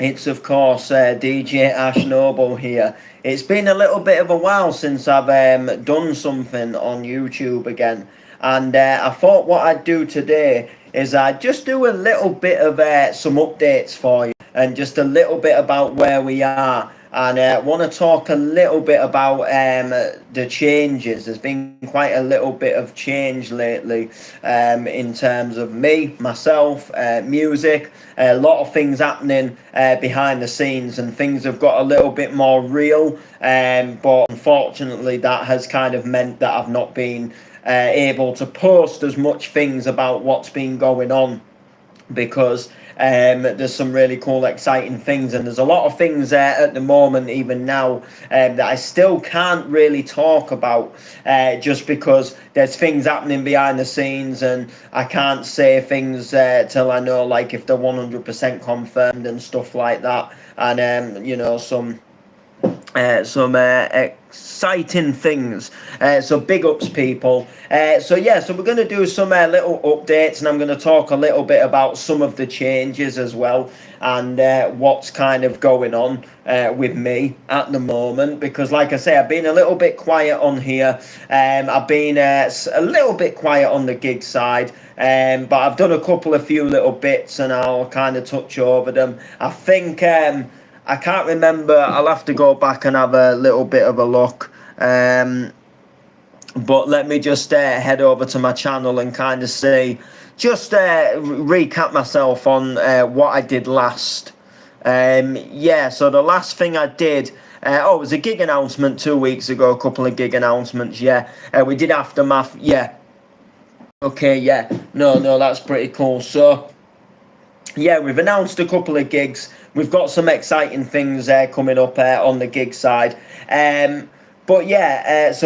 It's of course DJ Ash Noble here. It's been a little bit of a while since I've done something on YouTube again, and I thought what I'd do today is I'd just do a little bit of some updates for you, and just a little bit about where we are. And want to talk a little bit about the changes. There's been quite a little bit of change lately in terms of me, myself, music, a lot of things happening behind the scenes, and things have got a little bit more real. But unfortunately, that has kind of meant that I've not been able to post as much things about what's been going on, because there's some really cool, exciting things, and there's a lot of things at the moment, even now, that I still can't really talk about, just because there's things happening behind the scenes, and I can't say things till I know, like, if they're 100% confirmed and stuff like that, and some exciting things. So big ups, people. So we're going to do some little updates, and I'm going to talk a little bit about some of the changes as well, and what's kind of going on with me at the moment, because like I say, I've been a little bit quiet on here. I've been a little bit quiet on the gig side, but I've done a few little bits, and I'll kind of touch over them. I think I can't remember. I'll have to go back and have a little bit of a look. But let me just head over to my channel and kind of see, just recap myself on what I did last. So the last thing I did, it was a gig announcement 2 weeks ago, a couple of gig announcements, we did Aftermath, okay, no, that's pretty cool. So, we've announced a couple of gigs. We've got some exciting things coming up on the gig side. So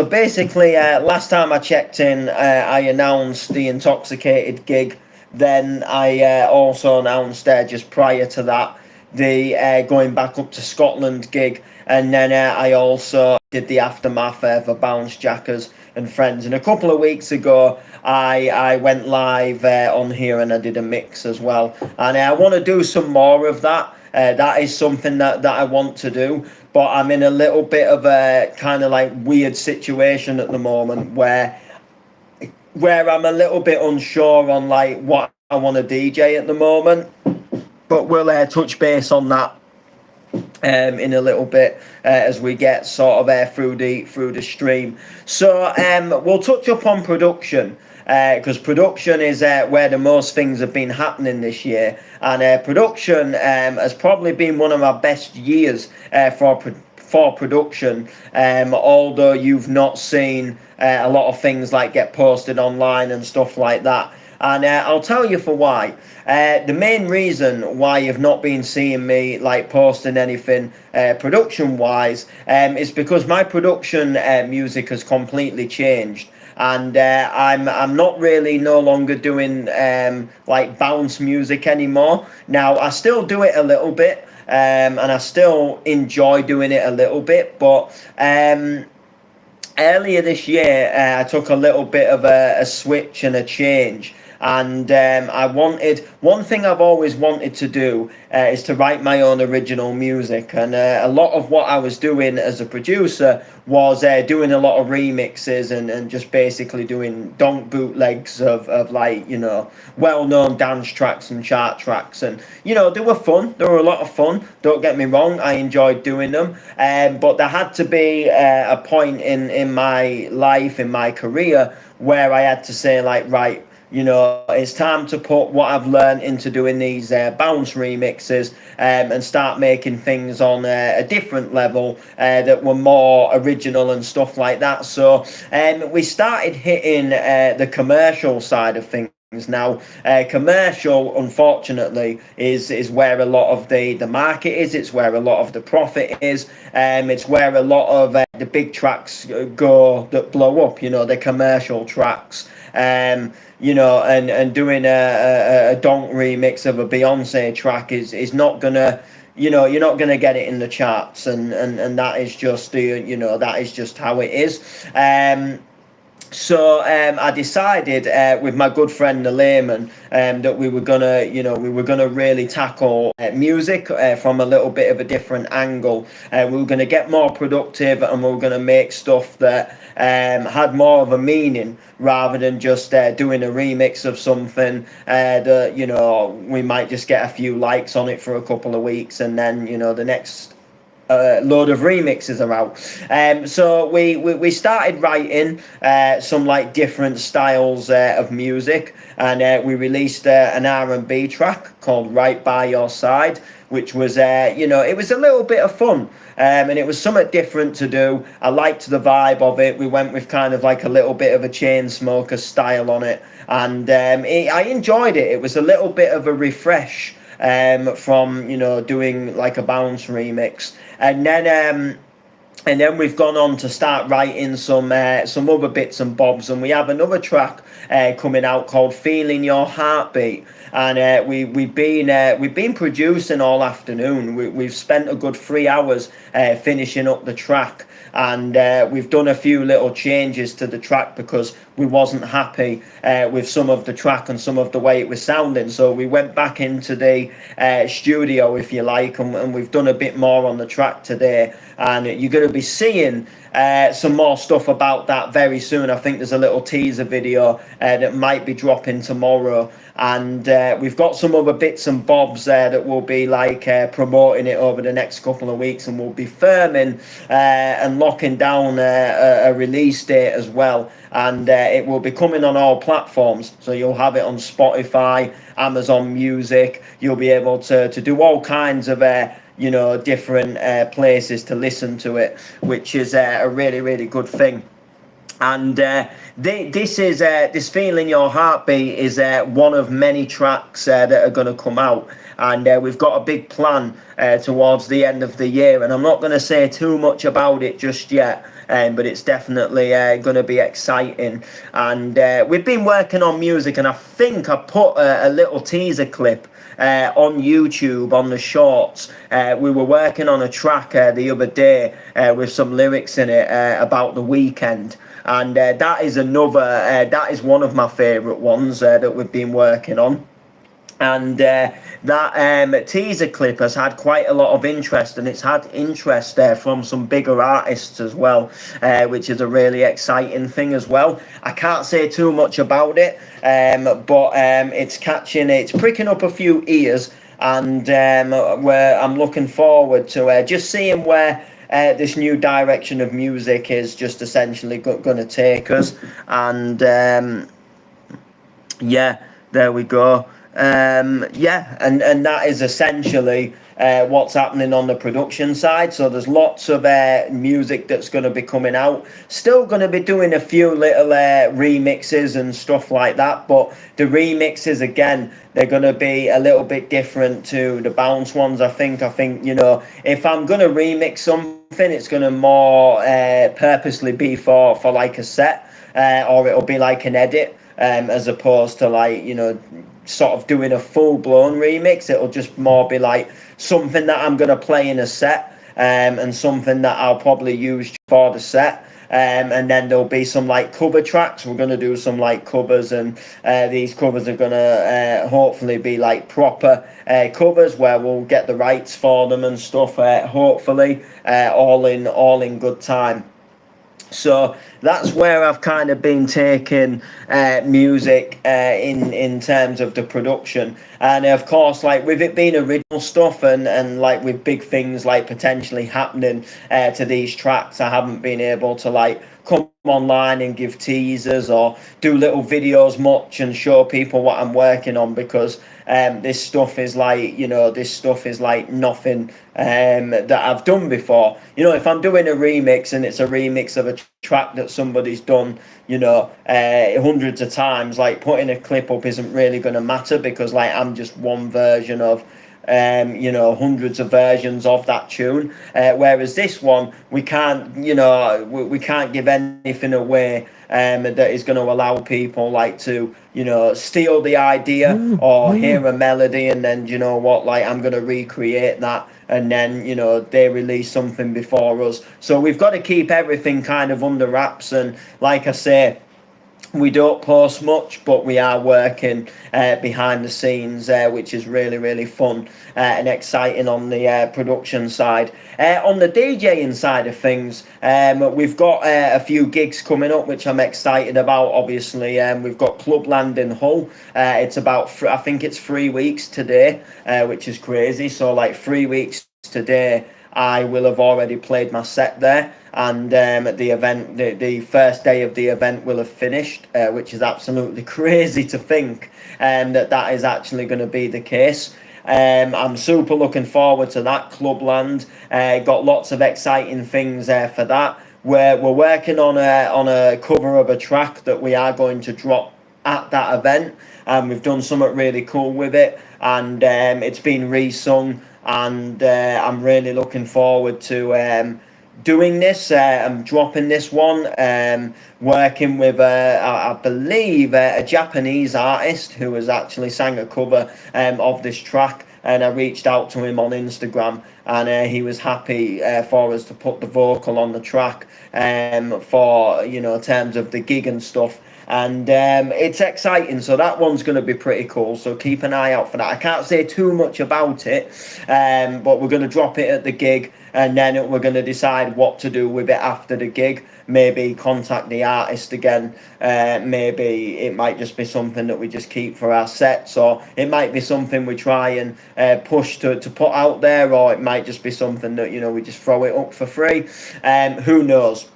basically, last time I checked in, I announced the Intoxicated gig. Then I also announced, just prior to that, the going back up to Scotland gig. And then I also did the Aftermath for Bounce Jackers and Friends. And a couple of weeks ago, I went live on here, and I did a mix as well. And I want to do some more of that. That is something that I want to do. But I'm in a little bit of a kind of like weird situation at the moment, where I'm a little bit unsure on like what I want to DJ at the moment. But we'll touch base on that in a little bit as we get sort of through the stream. So we'll touch up on production, because production is where the most things have been happening this year, and production has probably been one of my best years for production, although you've not seen a lot of things like get posted online and stuff like that. And I'll tell you for why. The main reason why you've not been seeing me like posting anything production wise is because my production music has completely changed, and I'm not really no longer doing like bounce music anymore. Now I still do it a little bit, and I still enjoy doing it a little bit, but earlier this year I took a little bit of a switch and a change. And I wanted, one thing I've always wanted to do is to write my own original music. And a lot of what I was doing as a producer was doing a lot of remixes, and just basically doing donk bootlegs of like, well-known dance tracks and chart tracks. And, they were fun. They were a lot of fun. Don't get me wrong. I enjoyed doing them. But there had to be a point in my life, in my career, where I had to say, like, right, it's time to put what I've learned into doing these bounce remixes, and start making things on a different level that were more original and stuff like that. So we started hitting the commercial side of things. Now, commercial, unfortunately, is where a lot of the market is. It's where a lot of the profit is. It's where a lot of the big tracks go that blow up, the commercial tracks. And doing a donk remix of a Beyonce track is not gonna, you're not gonna get it in the charts, and that is just that is just how it is. So I decided with my good friend the Layman that we were gonna really tackle music from a little bit of a different angle. We were gonna get more productive, and we were gonna make stuff that had more of a meaning rather than just doing a remix of something that we might just get a few likes on it for a couple of weeks, and then the next load of remixes are out. So we started writing some like different styles of music, and we released an R&B track called Right By Your Side, which was it was a little bit of fun. And it was something different to do. I liked the vibe of it. We went with kind of like a little bit of a Chainsmokers style on it, and I enjoyed it. It was a little bit of a refresh from doing like a bounce remix, and then we've gone on to start writing some other bits and bobs, and we have another track coming out called "Feeling Your Heartbeat." And we've been producing all afternoon. We've spent a good 3 hours finishing up the track, and we've done a few little changes to the track because we wasn't happy with some of the track and some of the way it was sounding. So we went back into the studio, if you like, and we've done a bit more on the track today. And you're going to be seeing some more stuff about that very soon. I think there's a little teaser video that might be dropping tomorrow, and we've got some other bits and bobs there that will be like promoting it over the next couple of weeks, and we'll be firming and locking down a release date as well. And it will be coming on all platforms, so you'll have it on Spotify, Amazon Music. You'll be able to do all kinds of different places to listen to it, which is a really, really good thing. And this Feeling Your Heartbeat is one of many tracks that are going to come out, and we've got a big plan towards the end of the year, and I'm not going to say too much about it just yet, but it's definitely going to be exciting. And we've been working on music, and I think I put a little teaser clip on YouTube on the shorts. We were working on a track the other day with some lyrics in it about the weekend, and that is one of my favourite ones that we've been working on. And that teaser clip has had quite a lot of interest, and it's had interest from some bigger artists as well, which is a really exciting thing as well. I can't say too much about it, but it's pricking up a few ears, and where I'm looking forward to just seeing where this new direction of music is just essentially going to take us. And yeah, there we go. And that is essentially what's happening on the production side. So there's lots of music that's going to be coming out. Still going to be doing a few little remixes and stuff like that, but the remixes, again, they're going to be a little bit different to the bounce ones. I think if I'm going to remix something, it's going to more purposely be for like a set, or it'll be like an edit, as opposed to like sort of doing a full-blown remix. It'll just more be like something that I'm going to play in a set, and something that I'll probably use for the set, and then there'll be some like cover tracks. We're going to do some like covers, and these covers are going to hopefully be like proper covers where we'll get the rights for them and stuff, hopefully all in good time. So that's where I've kind of been taking music in terms of the production. And of course, like with it being original stuff, and like with big things like potentially happening to these tracks, I haven't been able to like come online and give teasers or do little videos much and show people what I'm working on, because this stuff is like nothing that I've done before. If I'm doing a remix and it's a remix of a track that somebody's done hundreds of times, like putting a clip up isn't really going to matter, because like I'm just one version of hundreds of versions of that tune, whereas this one we can't we can't give anything away that is going to allow people like to steal the idea or hear a melody and then like I'm going to recreate that, and then they release something before us. So we've got to keep everything kind of under wraps, and like I say, We don't post much, but we are working behind the scenes, which is really, really fun and exciting on the production side. On the DJing side of things, we've got a few gigs coming up, which I'm excited about. Obviously, we've got Clubland in Hull. It's about, I think it's 3 weeks today, which is crazy. So, like 3 weeks today, I will have already played my set there, and the event, the first day of the event will have finished, which is absolutely crazy to think that is actually going to be the case. I'm super looking forward to that. Clubland got lots of exciting things for that. We're working on a cover of a track that we are going to drop at that event, and we've done something really cool with it, and it's been re-sung, and I'm really looking forward to doing this. I'm dropping this one, working with I believe a Japanese artist who has actually sang a cover of this track, and I reached out to him on Instagram, and he was happy for us to put the vocal on the track for, you know, in terms of the gig and stuff. And it's exciting, so that one's going to be pretty cool, so keep an eye out for that. I can't say too much about it, but we're going to drop it at the gig, and then we're going to decide what to do with it after the gig. Maybe contact the artist again, maybe it might just be something that we just keep for our sets, or it might be something we try and push to put out there, or it might just be something that, you know, we just throw it up for free. Who knows.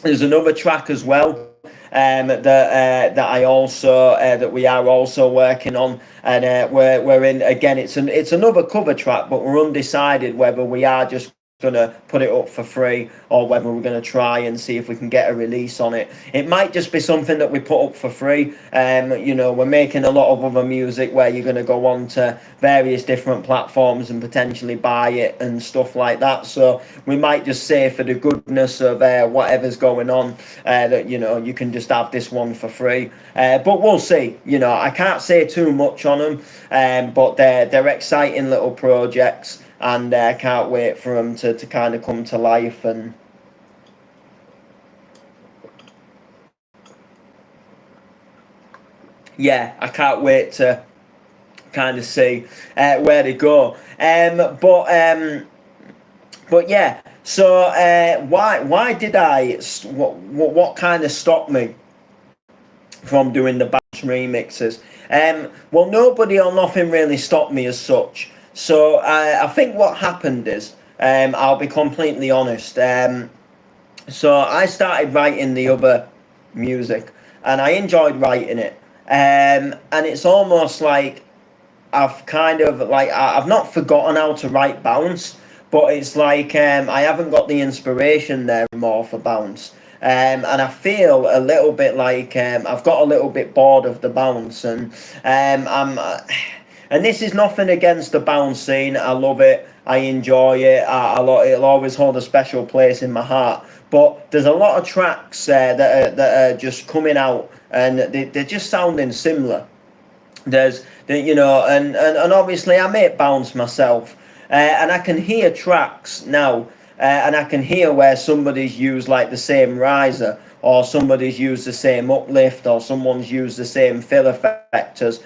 There's another track as well that I also that we are also working on, and we're in again. It's another cover track, but we're undecided whether we are just gonna put it up for free or whether we're gonna try and see if we can get a release on it. It might just be something that we put up for free. You know, we're making a lot of other music where you're gonna go on to various different platforms and potentially buy it and stuff like that. So we might just say, for the goodness of whatever's going on, that, you know, you can just have this one for free. But we'll see. You know, I can't say too much on them, but they're exciting little projects, and I can't wait for them to kind of come to life. And yeah, I can't wait to kind of see where they go. But yeah, so why did I, what kind of stopped me from doing the Bounce remixes? Well, nobody or nothing really stopped me as such. So I think what happened is, I'll be completely honest. So I started writing the other music, and I enjoyed writing it. And it's almost like I've kind of like I've not forgotten how to write Bounce, but it's like I haven't got the inspiration there more for Bounce. And I feel a little bit like I've got a little bit bored of the Bounce, and I'm. And this is nothing against the Bounce scene. I love it. I enjoy it. It'll always hold a special place in my heart. But there's a lot of tracks that are just coming out, and they're just sounding similar. You know, and obviously I make Bounce myself, and I can hear tracks now, and I can hear where somebody's used like the same riser, or somebody's used the same uplift, or someone's used the same fill effect as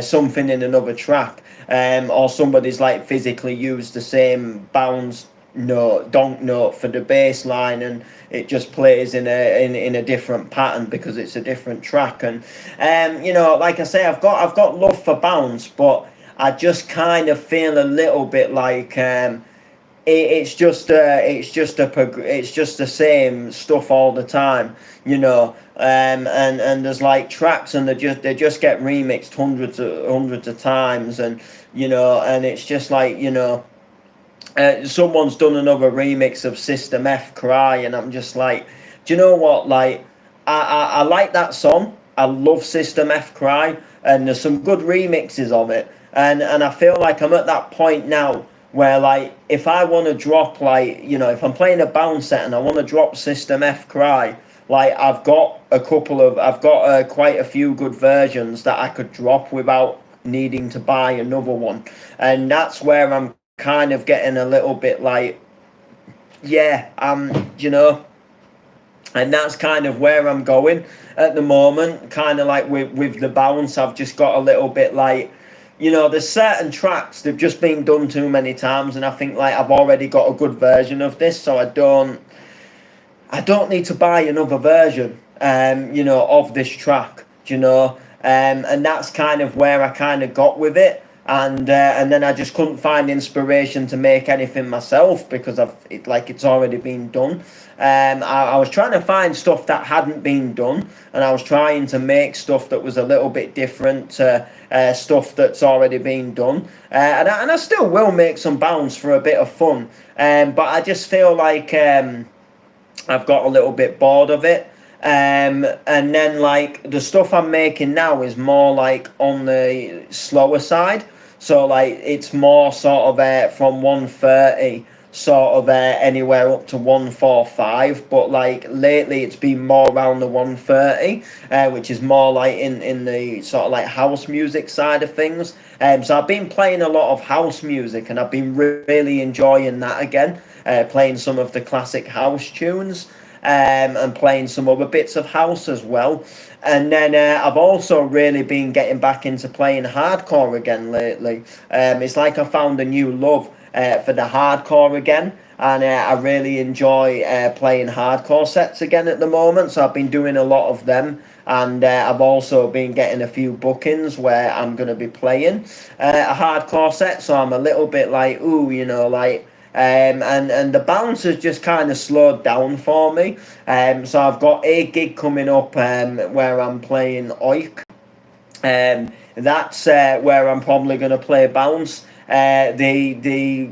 something in another track, or somebody's like physically used the same bounce note, donk note for the bass line, and it just plays in a different pattern because it's a different track. And you know, like I say, I've got love for Bounce, but I just kind of feel a little bit like it's just the same stuff all the time, you know. And there's like tracks, and they just get remixed hundreds of times, and you know, and it's just like, you know, someone's done another remix of System F Cry, and I'm just like, do you know what? Like, I like that song. I love System F Cry, and there's some good remixes of it, and I feel like I'm at that point now where, like, if I want to drop, like, you know, if I'm playing a bounce set and I want to drop System F Cry, like, I've got quite a few good versions that I could drop without needing to buy another one. And that's where I'm kind of getting a little bit like, yeah, you know, And that's kind of where I'm going at the moment. Kind of like with the bounce, I've just got a little bit like, there's certain tracks they've just been done too many times, and I think like I've already got a good version of this, so I don't need to buy another version, of this track, and that's kind of where I kind of got with it, and then I just couldn't find inspiration to make anything myself because it's already been done. I was trying to find stuff that hadn't been done, and I was trying to make stuff that was a little bit different to stuff that's already been done, and I still will make some bounce for a bit of fun, but I just feel like I've got a little bit bored of it. And then like the stuff I'm making now is more like on the slower side. So like it's more sort of from 130 sort of anywhere up to 145, but like lately it's been more around the 130, which is more like in the sort of like house music side of things. So I've been playing a lot of house music, and I've been really enjoying that again, playing some of the classic house tunes, and playing some other bits of house as well. And then I've also really been getting back into playing hardcore again lately. It's like I found a new love for the hardcore again, and I really enjoy playing hardcore sets again at the moment. So I've been doing a lot of them, and I've also been getting a few bookings where I'm going to be playing a hardcore set. So I'm a little bit like, ooh, and the bounce has just kind of slowed down for me. So I've got a gig coming up where I'm playing Oik. That's where I'm probably going to play bounce. The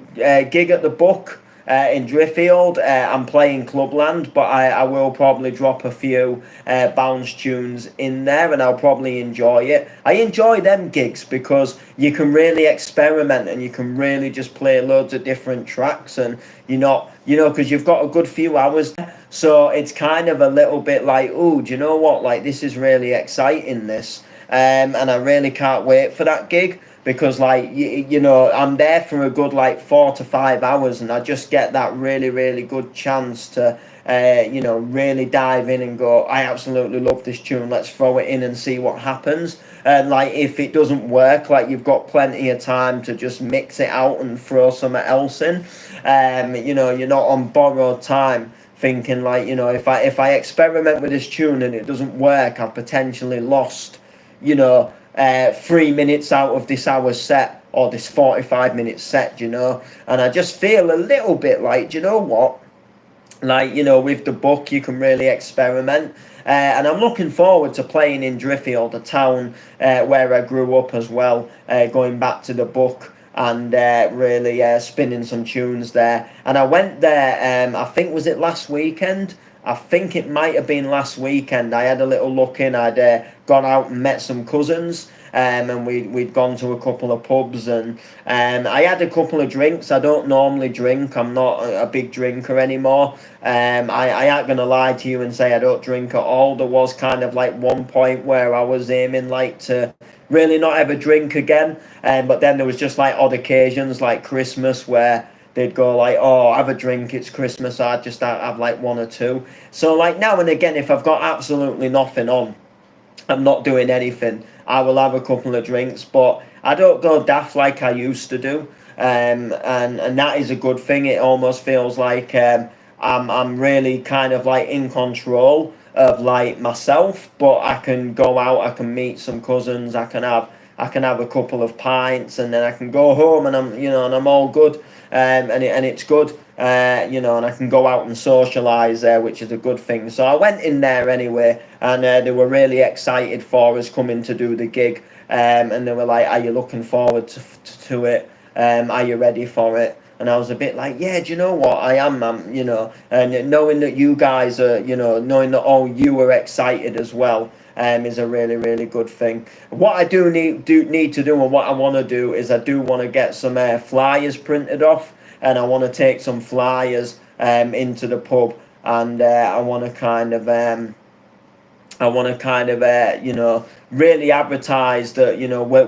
gig at the Book in Driffield, I'm playing Clubland, but I will probably drop a few bounce tunes in there, and I'll probably enjoy it. I enjoy them gigs because you can really experiment, and you can really just play loads of different tracks, and because you've got a good few hours there, so it's kind of a little bit like, oh, do you know what, like this is really exciting, this, and I really can't wait for that gig. Because like I'm there for a good like 4 to 5 hours, and I just get that really really good chance to really dive in and go, I absolutely love this tune, let's throw it in and see what happens. And like if it doesn't work, like you've got plenty of time to just mix it out and throw something else in. You're not on borrowed time thinking like, if I experiment with this tune and it doesn't work, I've potentially lost 3 minutes out of this hour's set, or this 45-minute set, and I just feel a little bit like, do you know what, like, with the Book you can really experiment, and I'm looking forward to playing in Driffield, a town where I grew up as well, going back to the Book, and really spinning some tunes there. And I went there, I think, was it last weekend? I think it might have been last weekend. I had a little look in. I'd gone out and met some cousins, and we'd gone to a couple of pubs, and I had a couple of drinks. I don't normally drink. I'm not a big drinker anymore. I ain't gonna lie to you and say I don't drink at all. There was kind of like one point where I was aiming like to really not ever drink again, but then there was just like odd occasions like Christmas where they'd go like, oh, have a drink, it's Christmas, I'd just have like one or two. So like now and again, if I've got absolutely nothing on, I'm not doing anything, I will have a couple of drinks, but I don't go daft like I used to do. And that is a good thing. It almost feels like I'm really kind of like in control of like myself, but I can go out, I can meet some cousins, I can have a couple of pints, and then I can go home, and I'm all good. And it's good, and I can go out and socialise there, which is a good thing. So I went in there anyway, and they were really excited for us coming to do the gig, and they were like, are you looking forward to it? Are you ready for it? And I was a bit like, yeah, do you know what, I am, and knowing that you guys are, knowing that all you were excited as well, is a really, really good thing. What I do need to do, and what I want to do, is I do want to get some flyers printed off, and I want to take some flyers into the pub, and I want to kind of I want to kind of, really advertise that,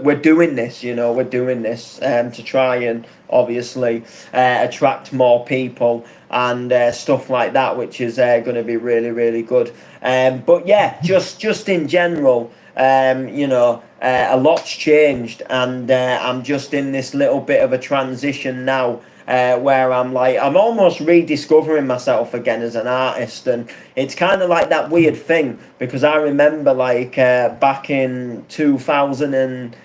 we're doing this, we're doing this to try and obviously attract more people and stuff like that, which is going to be really, really good. But yeah, just in general, a lot's changed, and I'm just in this little bit of a transition now where I'm almost rediscovering myself again as an artist, and it's kind of like that weird thing because I remember back in 2000 and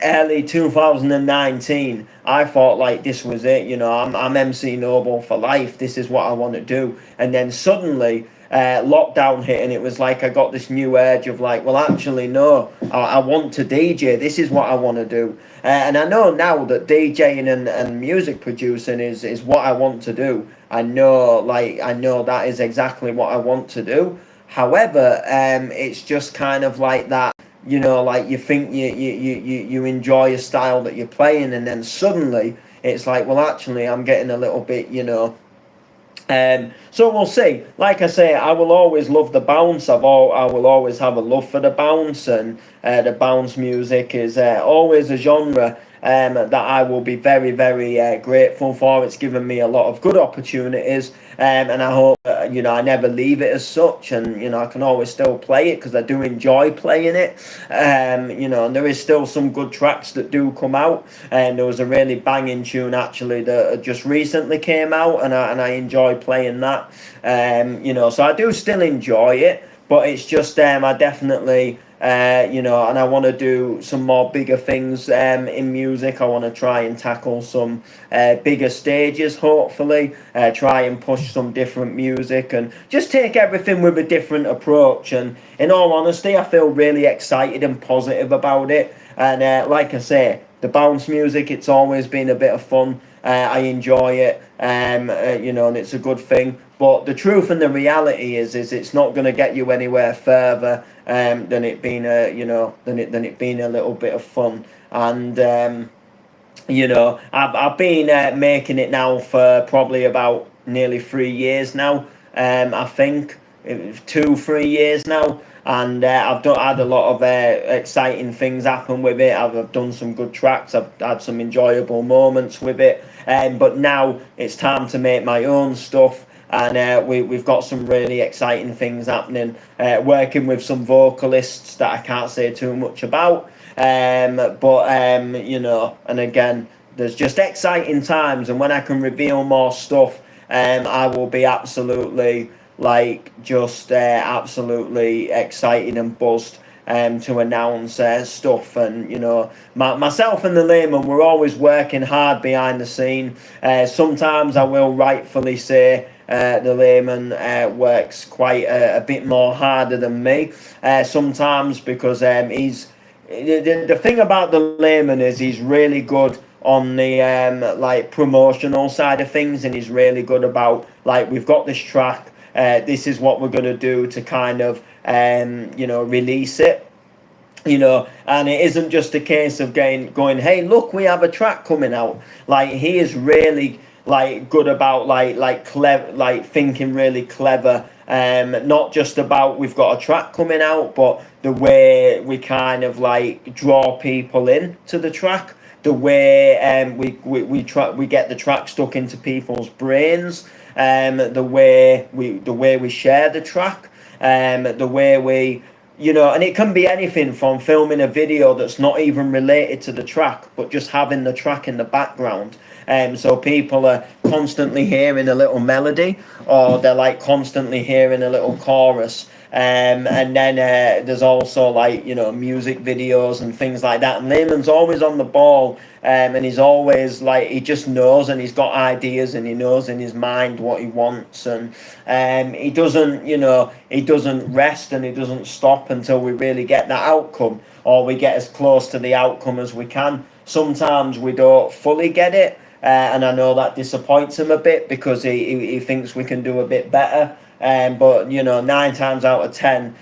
early 2019, I thought like this was it. I'm MC Noble for life. This is what I want to do. And then suddenly, lockdown hit, and it was like I got this new urge of like, well, actually, no, I want to DJ. This is what I want to do. And I know now that DJing and music producing is what I want to do. I know that is exactly what I want to do. However, it's just kind of like that, like you think you enjoy a style that you're playing, and then suddenly it's like, well, actually, I'm getting a little bit, so we'll see. Like I say, I will always love the bounce. I will always have a love for the bounce, and the bounce music is always a genre that I will be very, very grateful for. It's given me a lot of good opportunities, and I hope I never leave it as such, and I can always still play it because I do enjoy playing it. And there is still some good tracks that do come out, and there was a really banging tune actually that just recently came out, and I enjoy playing that. So I do still enjoy it, but it's just I definitely and I want to do some more bigger things in music. I want to try and tackle some bigger stages, hopefully, try and push some different music, and just take everything with a different approach. And in all honesty, I feel really excited and positive about it. And like I say, the bounce music, it's always been a bit of fun. I enjoy it, and it's a good thing. But the truth and the reality is it's not going to get you anywhere further than it being than it being a little bit of fun. And I've been making it now for probably about nearly 3 years now. I think it was 2 3 years now, and I've had a lot of exciting things happen with it. I've done some good tracks. I've had some enjoyable moments with it. But now it's time to make my own stuff. And we've got some really exciting things happening. Working with some vocalists that I can't say too much about. And again, there's just exciting times. And when I can reveal more stuff, I will be absolutely absolutely excited and buzzed to announce stuff. And myself and the Layman, we're always working hard behind the scene. Sometimes I will rightfully say the Layman works quite a bit more harder than me sometimes, because he's the thing about the Layman is he's really good on the promotional side of things, and he's really good about we've got this track, this is what we're going to do to kind of release it, and it isn't just a case of going, hey, look, we have a track coming out. He is really good about clever, thinking really clever, not just about we've got a track coming out, but the way we kind of draw people in to the track, the way we get the track stuck into people's brains, the way we share the track, the way we and it can be anything from filming a video that's not even related to the track, but just having the track in the background. So people are constantly hearing a little melody, or they're constantly hearing a little chorus. And then there's also music videos and things like that. And Layman's always on the ball, and he's always he just knows, and he's got ideas, and he knows in his mind what he wants, and he doesn't rest, and he doesn't stop until we really get that outcome, or we get as close to the outcome as we can. Sometimes we don't fully get it, and I know that disappoints him a bit because he thinks we can do a bit better. But 9 times out of 10,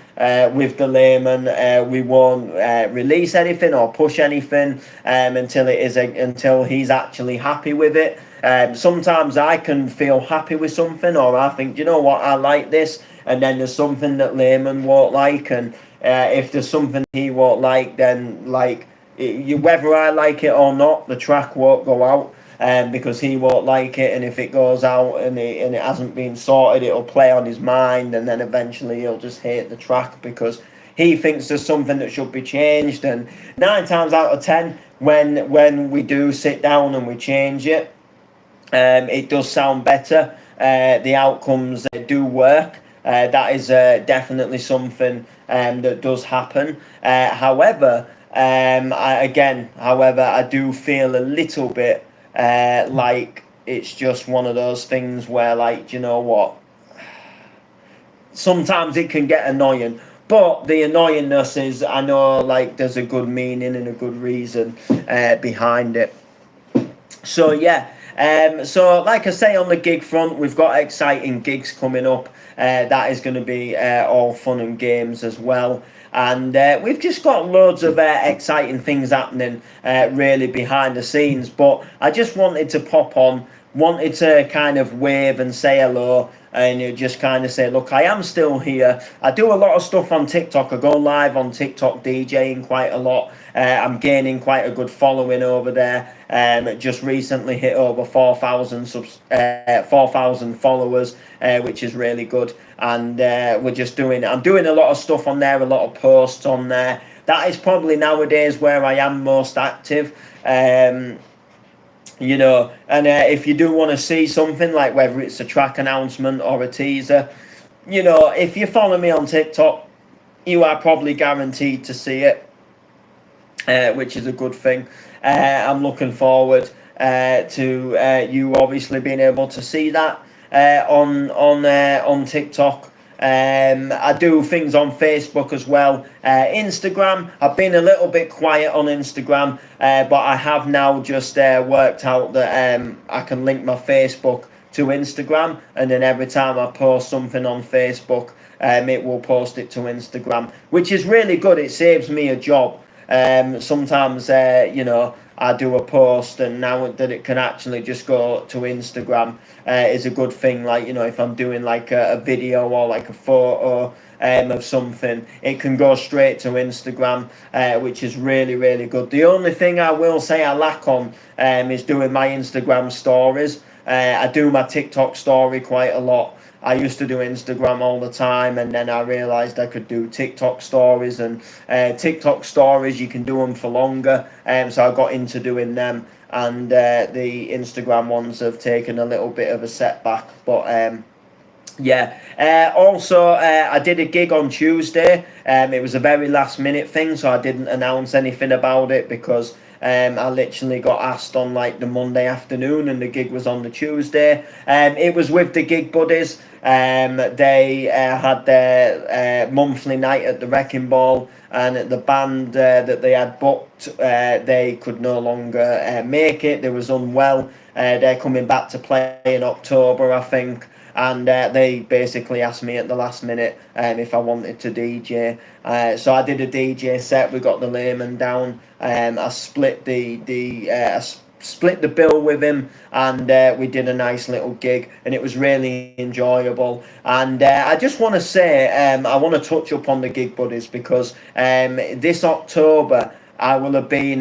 with the layman, we won't release anything or push anything until he's actually happy with it. Sometimes I can feel happy with something, or I think, you know what, I like this, and then there's something that layman won't like, and if there's something he won't like, then whether I like it or not, the track won't go out. Because he won't like it, and if it goes out and it hasn't been sorted, it'll play on his mind, and then eventually he'll just hate the track because he thinks there's something that should be changed. And 9 times out of 10, when we do sit down and we change it, it does sound better. The outcomes do work. That is definitely something that does happen. However, I do feel a little bit like it's just one of those things where, like, you know what, sometimes it can get annoying, but the annoyingness is, I know, like, there's a good meaning and a good reason behind it. So yeah, so like I say, on the gig front, we've got exciting gigs coming up. That is going to be all fun and games as well. And we've just got loads of exciting things happening really behind the scenes. But I just wanted to pop on, wanted to kind of wave and say hello, and just kind of say, look, I am still here. I do a lot of stuff on TikTok. I go live on TikTok DJing quite a lot. I'm gaining quite a good following over there. Just recently hit over 4,000 followers, which is really good. And I'm doing a lot of stuff on there, a lot of posts on there. That is probably nowadays where I am most active. And if you do want to see something, like whether it's a track announcement or a teaser, if you follow me on TikTok, you are probably guaranteed to see it, which is a good thing. I'm looking forward to you obviously being able to see that on TikTok. I do things on Facebook as well. Instagram, I've been a little bit quiet on Instagram, but I have now just worked out that I can link my Facebook to Instagram, and then every time I post something on Facebook, it will post it to Instagram, which is really good. It saves me a job. Sometimes I do a post, and now that it can actually just go to Instagram is a good thing. Like, if I'm doing like a video or like a photo of something, it can go straight to Instagram, which is really, really good. The only thing I will say I lack on is doing my Instagram stories. I do my TikTok story quite a lot. I used to do Instagram all the time, and then I realised I could do TikTok stories, and TikTok stories, you can do them for longer, so I got into doing them, and the Instagram ones have taken a little bit of a setback, but also I did a gig on Tuesday. It was a very last minute thing, so I didn't announce anything about it because I literally got asked on like the Monday afternoon, and the gig was on the Tuesday. It was with the Gig Buddies. They had their monthly night at the Wrecking Ball, and the band that they had booked, they could no longer make it. They was unwell. They're coming back to play in October, I think. And they basically asked me at the last minute if I wanted to DJ. So I did a DJ set. We got the layman down. I split split the bill with him, and we did a nice little gig, and it was really enjoyable. And I just want to say, I want to touch up on the Gig Buddies, because this October I will have been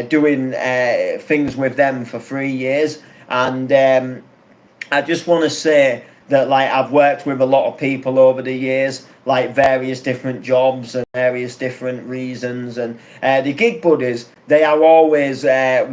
doing things with them for 3 years, and I just want to say that, like, I've worked with a lot of people over the years, like various different jobs and various different reasons, and the Gig Buddies, they are always they're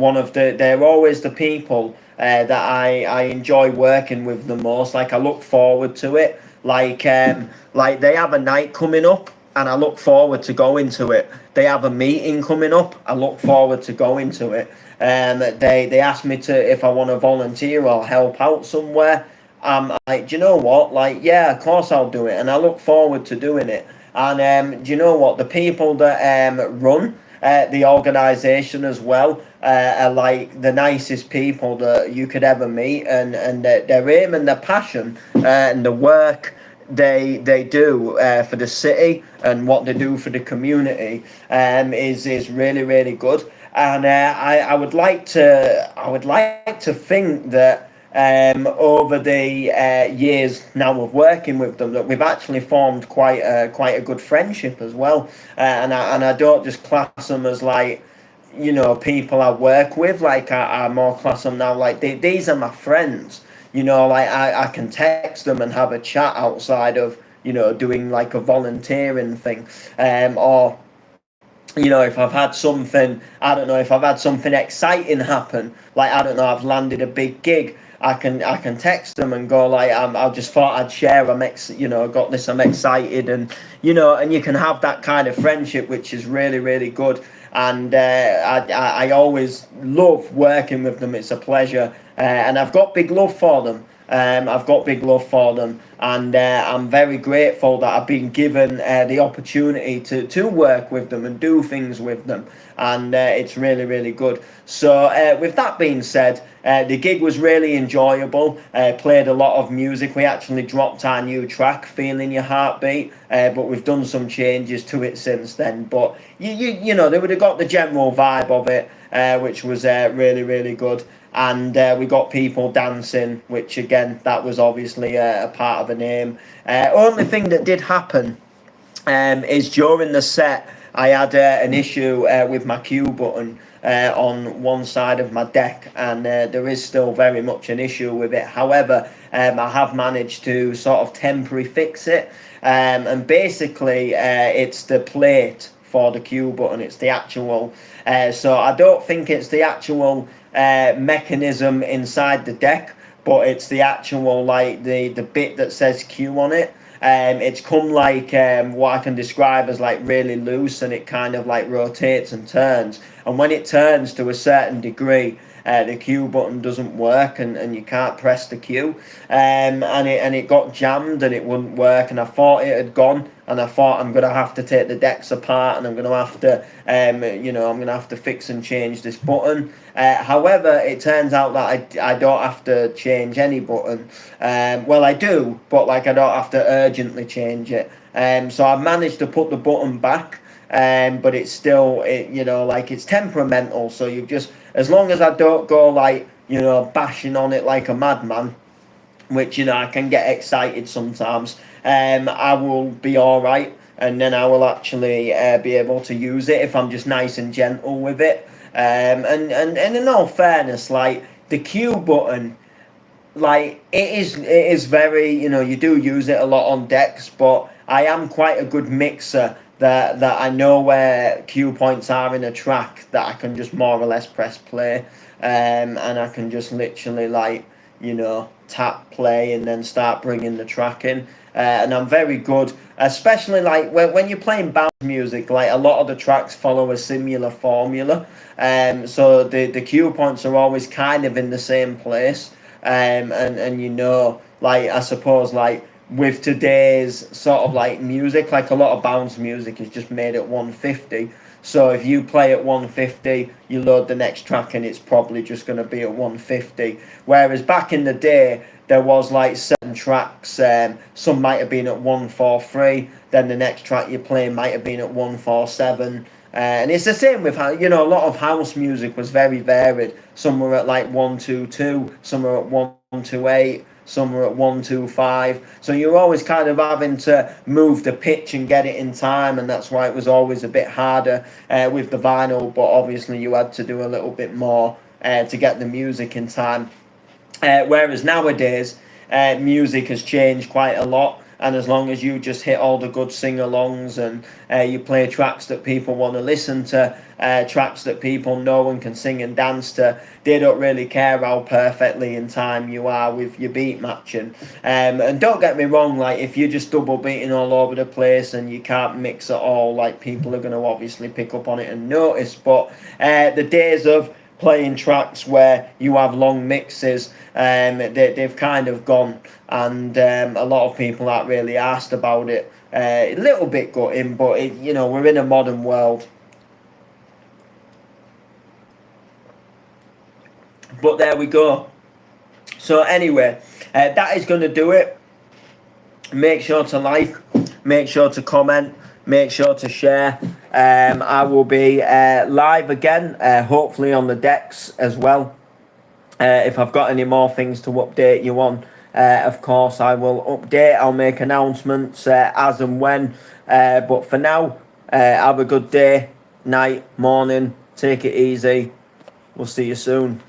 always the people that I enjoy working with the most. Like, I look forward to it. Like they have a night coming up, and I look forward to going to it. They have a meeting coming up, I look forward to going to it. They asked me if I want to volunteer or help out somewhere. I'm like, do you know what? Like, yeah, of course I'll do it, and I look forward to doing it. And do you know what? The people that run the organisation as well are like the nicest people that you could ever meet, and their aim and their passion and the work they do for the city and what they do for the community is really really good. And I would like to think that over the years now of working with them, that we've actually formed quite a good friendship as well. And I don't just class them as like, you know, people I work with. Like I more class them now like these are my friends. You know, like I can text them and have a chat outside of, you know, doing like a volunteering thing, or you know, if I've had something, I don't know, if I've had something exciting happen, like I don't know, I've landed a big gig, I can text them and go like, I just thought I'd share, you know, got this, I'm excited, and you know, and you can have that kind of friendship, which is really really good. And I always love working with them. It's a pleasure, and I've got big love for them. I've got big love for them, and I'm very grateful that I've been given the opportunity to work with them and do things with them, and it's really, really good. So, with that being said, the gig was really enjoyable. Played a lot of music. We actually dropped our new track, "Feeling Your Heartbeat," but we've done some changes to it since then. But you know, they would have got the general vibe of it, which was really, really good. And we got people dancing, which again, that was obviously a part of the name. Only thing that did happen is during the set, I had an issue with my cue button on one side of my deck, and there is still very much an issue with it. However, I have managed to sort of temporarily fix it, and basically it's the plate for the cue button. It's the actual, so I don't think it's the actual mechanism inside the deck, but it's the actual, like the bit that says Q on it. It's come like what I can describe as like really loose, and it kind of like rotates and turns, and when it turns to a certain degree, the Q button doesn't work, and you can't press the Q, and it got jammed and it wouldn't work, and I thought it had gone, and I thought I'm gonna have to take the decks apart, and I'm gonna have to you know, I'm gonna have to fix and change this button. However, it turns out that I don't have to change any button. Well, I do, but like I don't have to urgently change it. So I've managed to put the button back, but it's still, you know, like it's temperamental. So you've just, as long as I don't go like, you know, bashing on it like a madman, which, you know, I can get excited sometimes, I will be all right, and then I will actually be able to use it if I'm just nice and gentle with it. And in all fairness, like the Q button, like it is very, you know, you do use it a lot on decks, but I am quite a good mixer that I know where cue points are in a track, that I can just more or less press play, and I can just literally like, you know, tap play and then start bringing the track in. And I'm very good, especially like when you're playing bounce music, like a lot of the tracks follow a similar formula. So the cue points are always kind of in the same place. And you know, like I suppose like with today's sort of like music, like a lot of bounce music is just made at 150. So if you play at 150, you load the next track and it's probably just going to be at 150. Whereas back in the day, there was like certain tracks, some might have been at 143, then the next track you play might have been at 147. And it's the same with how, you know, a lot of house music was very varied. Some were at like 122, some were at 128, some were at 125. So you're always kind of having to move the pitch and get it in time, and that's why it was always a bit harder with the vinyl. But obviously, you had to do a little bit more to get the music in time. Whereas nowadays, music has changed quite a lot, and as long as you just hit all the good sing-alongs and you play tracks that people want to listen to, tracks that people know and can sing and dance to, they don't really care how perfectly in time you are with your beat matching. And don't get me wrong, like if you're just double beating all over the place and you can't mix at all, like people are going to obviously pick up on it and notice. But the days of playing tracks where you have long mixes, they've kind of gone, and a lot of people aren't really asked about it. A little bit gutting, but you know, we're in a modern world. But there we go. So anyway, that is going to do it. Make sure to like, make sure to comment, make sure to share. I will be live again, hopefully on the decks as well. If I've got any more things to update you on, of course I will update. I'll make announcements as and when. But for now, have a good day, night, morning. Take it easy. We'll see you soon.